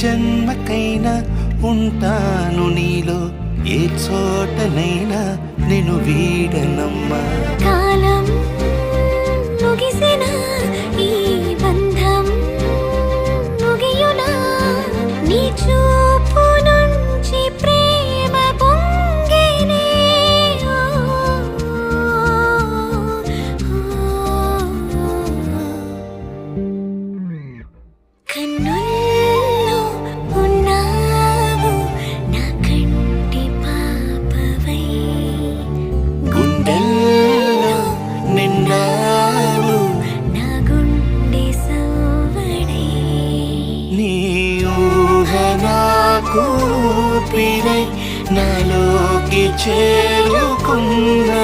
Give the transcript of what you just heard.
జన్మకైనా ఉంటాను నీలో, ఏ చోటనైనా నేను వీడనమ్మా. కాలం ముగిసిన ఈ బంధం ముగియునా, నీ చూపు నుంచి ప్రేమ పొంగేనే. కన్నుల్లో ఉన్నావు నా కంటి పాపవై, గుండెల్లో నిండావు నా గుండె సవ్వడై. నీ ఊహ నాకు ఊపిరై నాలోకి చేరుకున్నా.